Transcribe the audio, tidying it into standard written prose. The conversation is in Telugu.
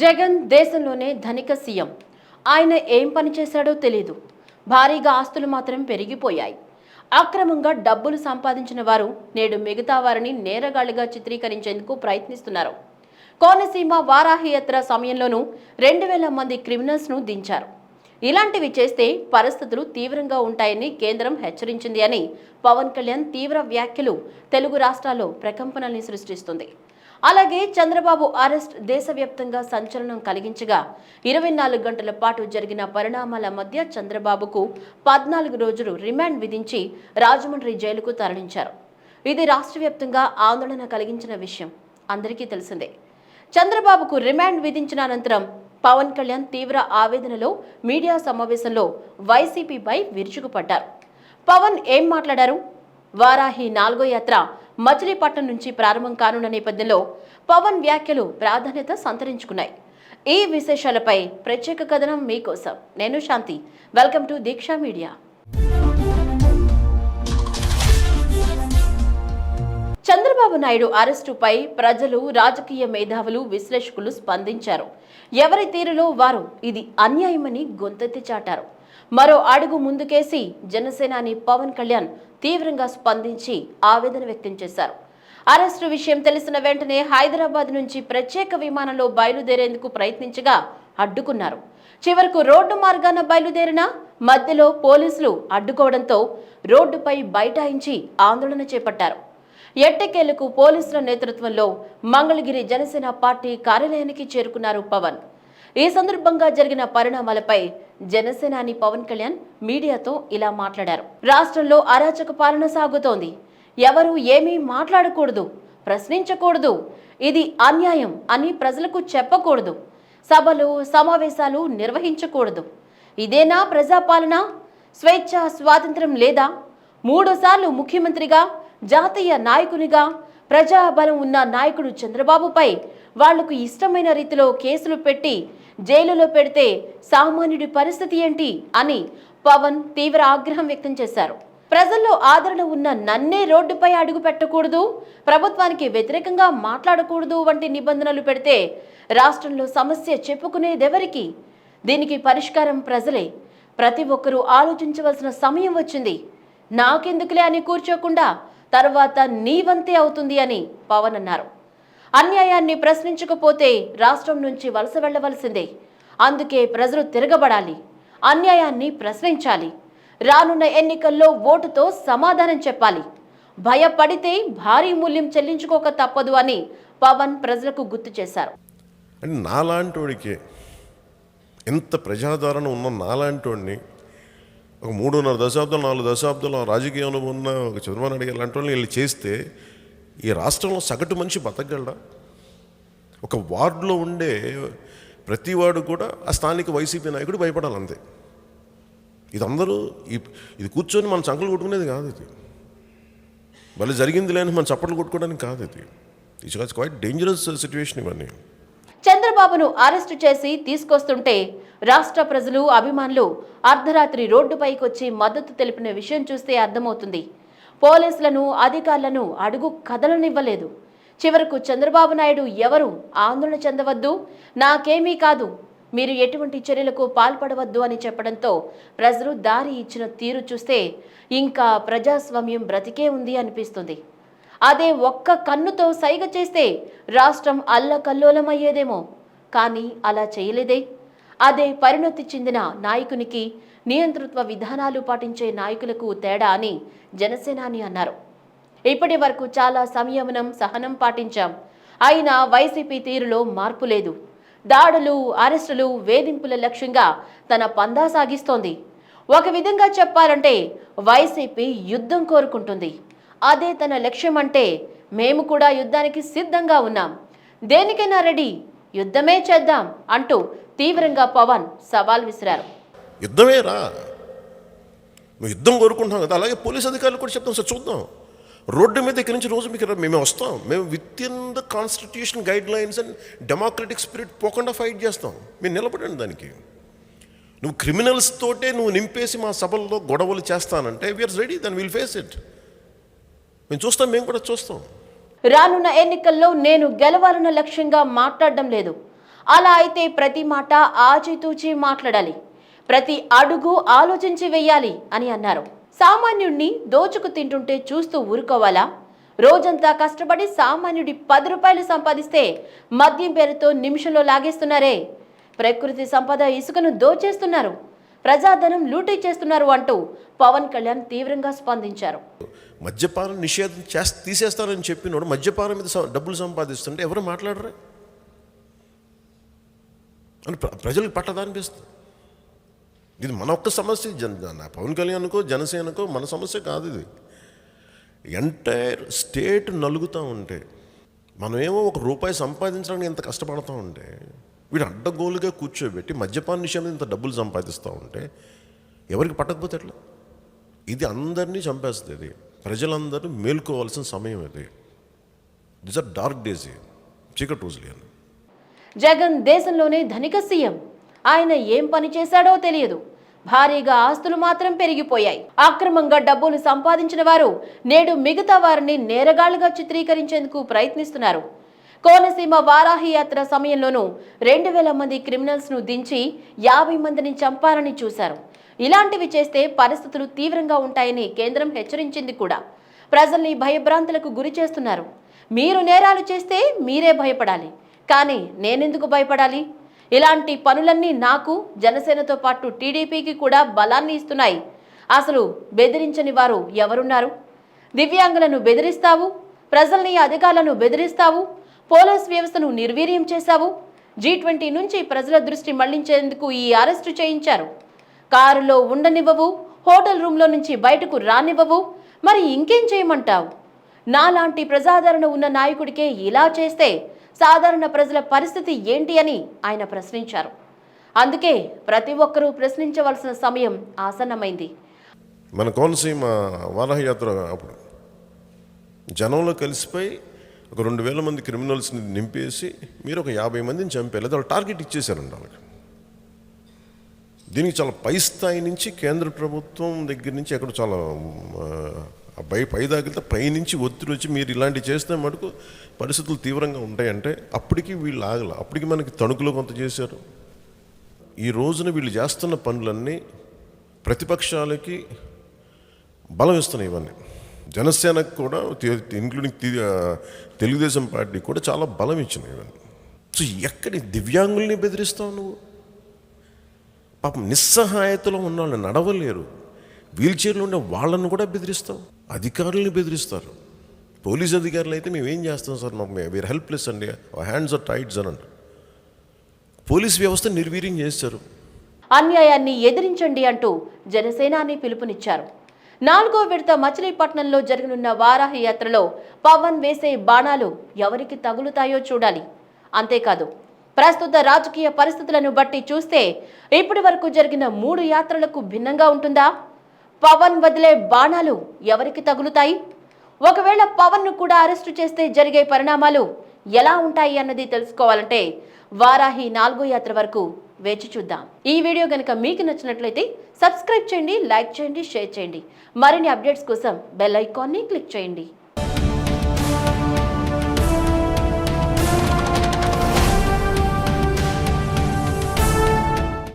జగన్ దేశంలోనే ధనిక సీఎం. ఆయన ఏం పని చేశాడో తెలీదు. భారీగా ఆస్తులు మాత్రం పెరిగిపోయాయి. అక్రమంగా డబ్బులు సంపాదించిన వారు నేడు మిగతా వారిని నేరగాళ్లుగా చిత్రీకరించేందుకు ప్రయత్నిస్తున్నారు. కోనసీమ వారాహి యాత్ర సమయంలోనూ 2000 మంది క్రిమినల్స్ను దించారు. ఇలాంటివి చేస్తే పరిస్థితులు తీవ్రంగా ఉంటాయని కేంద్రం హెచ్చరించింది అని పవన్ కళ్యాణ్ తీవ్ర వ్యాఖ్యలు తెలుగు రాష్ట్రాల్లో ప్రకంపనల్ని సృష్టిస్తుంది. అలాగే చంద్రబాబు అరెస్ట్ దేశవ్యాప్తంగా సంచలనం కలిగించగా 24 గంటల పాటు జరిగిన పరిణామాల మధ్య చంద్రబాబుకు 14 రోజులు రిమాండ్ విధించి రాజమండ్రి జైలుకు తరలించారు. ఇది రాష్ట్ర వ్యాప్తంగా ఆందోళన కలిగించిన విషయం అందరికీ తెలిసిందే. చంద్రబాబుకు రిమాండ్ విధించిన అనంతరం పవన్ కళ్యాణ్ తీవ్ర ఆవేదనలో మీడియా సమావేశంలో వైసీపీపై విరుచుకుపడ్డారు. పవన్ ఏం మాట్లాడారు? వారాహి 4వ యాత్ర మచిలీపట్నం నుంచి ప్రారంభం కానున్న నేపథ్యంలో పవన్ వ్యాఖ్యలు ప్రాధాన్యత సంతరించుకున్నాయి. ఈ విశేషాలపై ప్రత్యేక కథనం మీకోసం. నేను Shanti. Welcome to Deeksha media. Chandrababu Naidu అరెస్టుపై ప్రజలు, రాజకీయ మేధావులు, విశ్లేషకులు స్పందించారు. ఎవరి తీరులో వారు ఇది అన్యాయమని గొంతెత్తి చాటారు. మరో అడుగు ముందుకేసి జనసేనాని పవన్ కళ్యాణ్ తీవ్రంగా స్పందించి ఆవేదన వ్యక్తం చేశారు. అరెస్టు విషయం తెలిసిన వెంటనే హైదరాబాద్ నుంచి ప్రత్యేక విమానంలో బయలుదేరేందుకు ప్రయత్నించగా అడ్డుకున్నారు. చివరకు రోడ్డు మార్గాన బయలుదేరిన మధ్యలో పోలీసులు అడ్డుకోవడంతో రోడ్డుపై బైఠాయించి ఆందోళన చేపట్టారు. ఎట్టకేలకు పోలీసుల నేతృత్వంలో మంగళగిరి జనసేన పార్టీ కార్యాలయానికి చేరుకున్నారు పవన్. ఈ సందర్భంగా జరిగిన పరిణామాలపై జనసేనాని పవన్ కళ్యాణ్ మీడియాతో ఇలా మాట్లాడారు. రాష్ట్రంలో అరాచక పాలన సాగుతోంది. ఎవరు ఏమీ మాట్లాడకూడదు, ప్రశ్నించకూడదు. ఇది అన్యాయం అని ప్రజలకు చెప్పకూడదు. సభలు, సమావేశాలు నిర్వహించకూడదు. ఇదేనా ప్రజాపాలన? స్వేచ్ఛ, స్వాతంత్రం లేదా? 3 సార్లు ముఖ్యమంత్రిగా, జాతీయ నాయకునిగా, ప్రజాబలం ఉన్న నాయకుడు చంద్రబాబుపై వాళ్లకు ఇష్టమైన రీతిలో కేసులు పెట్టి జైలులో పెడితే సామాన్యుడి పరిస్థితి ఏంటి అని పవన్ తీవ్ర ఆగ్రహం వ్యక్తం చేశారు. ప్రజల్లో ఆదరణ ఉన్న నన్నే రోడ్డుపై అడుగు పెట్టకూడదు, ప్రభుత్వానికి వ్యతిరేకంగా మాట్లాడకూడదు వంటి నిబంధనలు పెడితే రాష్ట్రంలో సమస్య చెప్పుకునేదెవరికి? దీనికి పరిష్కారం ప్రజలే. ప్రతి ఒక్కరూ ఆలోచించవలసిన సమయం వచ్చింది. నాకెందుకులే అని కూర్చోకుండా తర్వాత నీవంతే అవుతుంది అని పవన్ అన్నారు. అన్యాయాన్ని ప్రశ్నించకపోతే రాష్ట్రం నుంచి వలస వెళ్లవలసిందే. అందుకే ప్రజలు తిరగబడాలి, అన్యాయాన్ని ప్రశ్నించాలి. రానున్న ఎన్నికల్లో ఓటుతో సమాధానం చెప్పాలి. భయపడితే భారీ మూల్యం చెల్లించుకోక తప్పదు అని పవన్ ప్రజలకు గుర్తు చేశారు. నాలాంటోడికి ఎంత ప్రజాదరణ ఉన్న నాలాంటోడిని ఒక 3.5 దశాబ్దాలు 4 దశాబ్దాలు రాజకీయ అనుభవం ఉన్న ఒక చంద్రబాబు నాయుడు లాంటి వాళ్ళని వీళ్ళు చేస్తే ఈ రాష్ట్రంలో సగటు మనిషి బతకగలడా? ఒక వార్డులో ఉండే ప్రతి వాడు కూడా ఆ స్థానిక వైసీపీ నాయకుడు భయపడాలి అంతే. ఇది అందరూ ఇది కూర్చొని మన చంకలు కొట్టుకునేది కాదు. ఇది వాళ్ళు జరిగింది లేని మన చప్పట్లు కొట్టుకోవడానికి కాదు. ఇది ఇట్స్ క్వైట్ డేంజరస్ సిచ్యువేషన్ ఇవన్నీ. చంద్రబాబును అరెస్టు చేసి తీసుకొస్తుంటే రాష్ట్ర ప్రజలు, అభిమానులు అర్ధరాత్రి రోడ్డుపైకి వచ్చి మద్దతు తెలిపిన విషయం చూస్తే అర్థమవుతుంది. పోలీసులను, అధికారులను అడుగు కదలనివ్వలేదు. చివరకు చంద్రబాబు నాయుడు ఎవరు ఆందోళన చెందవద్దు, నాకేమీ కాదు, మీరు ఎటువంటి చర్యలకు పాల్పడవద్దు అని చెప్పడంతో ప్రజలు దారి ఇచ్చిన తీరు చూస్తే ఇంకా ప్రజాస్వామ్యం బ్రతికే ఉంది అనిపిస్తుంది. అదే ఒక్క కన్నుతో సైగ చేస్తే రాష్ట్రం అల్లకల్లోలమయ్యేదేమో. కానీ అలా చేయలేదే. అదే పరిణతి చెందిన నాయకునికి, నియంతృత్వ విధానాలు పాటించే నాయకులకు తేడా అని జనసేనాని అన్నారు. ఇప్పటి వరకు చాలా సంయమనం, సహనం పాటించాం. అయినా వైసీపీ తీరులో మార్పు లేదు. దాడులు, అరెస్టులు, వేధింపుల లక్ష్యంగా తన పందా సాగిస్తోంది. ఒక విధంగా చెప్పాలంటే వైసీపీ యుద్ధం కోరుకుంటుంది. అదే తన లక్ష్యం అంటే మేము కూడా యుద్ధానికి సిద్ధంగా ఉన్నాం, దేనికైనా రెడీ, యుద్ధమే చేద్దాం అంటూ తీవ్రంగా పవన్ సవాల్ విసిరారు. యుద్ధమే రా, మేము యుద్ధం కోరుకుంటున్నాం కదా, అలాగే పోలీస్ అధికారులు కూడా చెప్తాం. సార్ చూద్దాం, రోడ్డు మీద ఇక్కడి నుంచి రోజు మీకు మేము వస్తాం, మేము with in the constitution guide lines and democratic spirit పోకుండా ఫైట్ చేస్తాం. మీరు నిలబడండి దానికి. నువ్వు క్రిమినల్స్ తోటే నువ్వు నింపేసి మా సభల్లో గొడవలు చేస్తానంటే we're ready, then will face it. మేము చూస్తాం, మేము కూడా చూస్తాం. రానున్న ఎన్నికల్లో నేను గెలవాలన్న లక్ష్యంగా మాట్లాడడం లేదు. అలా అయితే ప్రతి మాట ఆచితూచి మాట్లాడాలి, ప్రతి అడుగు ఆలోచించి వెయ్యాలి అని అన్నారు. సామాన్యుణ్ణి దోచుకు తింటుంటే చూస్తూ ఊరుకోవాలా? రోజంతా కష్టపడి సామాన్యుడి 10 రూపాయలు సంపాదిస్తే మద్యం పేరుతో నిమిషంలో లాగేస్తున్నారే, ప్రకృతి సంపద ఇసుకను దోచేస్తున్నారు, ప్రజాధనం లూటీ చేస్తున్నారు అంటూ పవన్ కళ్యాణ్ తీవ్రంగా స్పందించారు. మద్యపానం నిషేధం తీసేస్తారని చెప్పినోడు మద్యపానం మీద డబ్బులు సంపాదిస్తుంటే ఎవరు మాట్లాడరా అని ప్రజలకు పట్టదా అనిపిస్తుంది. ఇది మన ఒక్క సమస్య, పవన్ కళ్యాణ్కో జనసేనకో మన సమస్య కాదు. ఇది ఎంటైర్ స్టేట్ నలుగుతూ ఉంటే, మనమేమో ₹1 సంపాదించడానికి ఎంత కష్టపడతా ఉంటే, వీడు అడ్డగోలుగా కూర్చోబెట్టి మద్యపాన నిషేధం ఇంత డబ్బులు సంపాదిస్తూ ఉంటే ఎవరికి పట్టకపోతే ఎట్లా? ఇది అందరినీ చంపేస్తుంది. ఇది ప్రజలందరూ మేల్కోవాల్సిన సమయం. ఇది దిస్ ఆర్ డార్క్ డేస్, చీకటి రోజులు అని. జగన్ దేశంలోనే ధనిక సీఎం. ఆయన ఏం పని చేశాడో తెలియదు, భారీగా ఆస్తులు మాత్రం పెరిగిపోయాయి. అక్రమంగా డబ్బులు సంపాదించిన వారు నేడు మిగతా వారిని నేరగాళ్లుగా చిత్రీకరించేందుకు ప్రయత్నిస్తున్నారు. కోనసీమ వారాహి యాత్ర సమయంలోనూ 2000 మంది క్రిమినల్స్ ను దించి 50 మందిని చంపాలని చూశారు. ఇలాంటివి చేస్తే పరిస్థితులు తీవ్రంగా ఉంటాయని కేంద్రం హెచ్చరించింది కూడా. ప్రజల్ని భయభ్రాంతులకు గురి చేస్తున్నారు. మీరు నేరాలు చేస్తే మీరే భయపడాలి, కానీ నేనెందుకు భయపడాలి? ఇలాంటి పనులన్నీ నాకు, జనసేనతో పాటు టీడీపీకి కూడా బలాన్ని ఇస్తున్నాయి. అసలు బెదిరించని వారు ఎవరున్నారు? దివ్యాంగులను బెదిరిస్తావు, ప్రజల్ని, అధికారులను బెదిరిస్తావు, పోలీస్ వ్యవస్థను నిర్వీర్యం చేశావు. G20 నుంచి ప్రజల దృష్టి మళ్లించేందుకు ఈ అరెస్టు చేయించారు. కారులో ఉండనివ్వవు, హోటల్ రూమ్లో నుంచి బయటకు రానివ్వవు. మరి ఇంకేం చేయమంటావు? నాలాంటి ప్రజాదరణ ఉన్న నాయకుడికే ఇలా చేస్తే సాధారణ ప్రజల పరిస్థితి ఏంటి అని ఆయన ప్రశ్నించారు. అందుకే ప్రతి ఒక్కరూ ప్రశ్నించవలసిన సమయం ఆసన్నమైంది. మన కోనసీమ వారాహి యాత్ర అప్పుడు జనంలో కలిసిపోయి ఒక 2000 మంది క్రిమినల్స్ని నింపేసి మీరు ఒక 50 మందిని చంపేయాలి, వాళ్ళు టార్గెట్ ఇచ్చేశారండి వాళ్ళకి. దీనికి చాలా పై స్థాయి నుంచి కేంద్ర ప్రభుత్వం దగ్గర నుంచి ఎక్కడ చాలా పై దాకితే పైనుంచి ఒత్తిడి వచ్చి మీరు ఇలాంటివి చేస్తే మటుకు పరిస్థితులు తీవ్రంగా ఉంటాయంటే అప్పటికి వీళ్ళు ఆగల. అప్పటికి మనకి తణుకులో కొంత చేశారు. ఈ రోజున వీళ్ళు చేస్తున్న పనులన్నీ ప్రతిపక్షాలకి బలం ఇస్తున్నాయి. ఇవన్నీ జనసేనకు కూడా, ఇంక్లూడింగ్ తెలుగుదేశం పార్టీ కూడా చాలా బలం ఇచ్చినాయి ఇవన్నీ. సో ఎక్కడి దివ్యాంగుల్ని బెదిరిస్తావు నువ్వు? పాపం నిస్సహాయతలో ఉన్న వాళ్ళని నడవలేరు, వీల్ చైర్లో ఉండే వాళ్ళను కూడా బెదిరిస్తావు. అధికారుల్ని బెదిరిస్తారు. పోలీస్ అధికారులు అయితే మేము ఏం చేస్తాం సార్, మాకు వీఆర్ హెల్ప్లెస్ అండి, హ్యాండ్స్ ఆర్ టైట్స్ అని అంటారు. పోలీస్ వ్యవస్థ నిర్వీర్యం చేస్తారు. అన్యాయాన్ని ఎదిరించండి అంటూ జనసేనాని పిలుపునిచ్చారు. 4వ విడత మచిలీపట్నంలో జరగనున్న వారాహి యాత్రలో పవన్ వేసే బాణాలు ఎవరికి తగులుతాయో చూడాలి. అంతేకాదు, ప్రస్తుత రాజకీయ పరిస్థితులను బట్టి చూస్తే ఇప్పటి వరకు జరిగిన 3 యాత్రలకు భిన్నంగా ఉంటుందా? పవన్ వదిలే బాణాలు ఎవరికి తగులుతాయి? ఒకవేళ పవన్ ను కూడా అరెస్టు చేస్తే జరిగే పరిణామాలు ఎలా ఉంటాయి అన్నది తెలుసుకోవాలంటే వారాహి 4వ యాత్ర వరకు వేచి చూద్దాం. ఈ వీడియో గనుక మీకు నచ్చినట్లయితే సబ్స్క్రైబ్ చేయండి, లైక్ చేయండి, షేర్ చేయండి. మరిన్ని అప్డేట్స్ కోసం బెల్ ఐకాన్ని క్లిక్ చేయండి.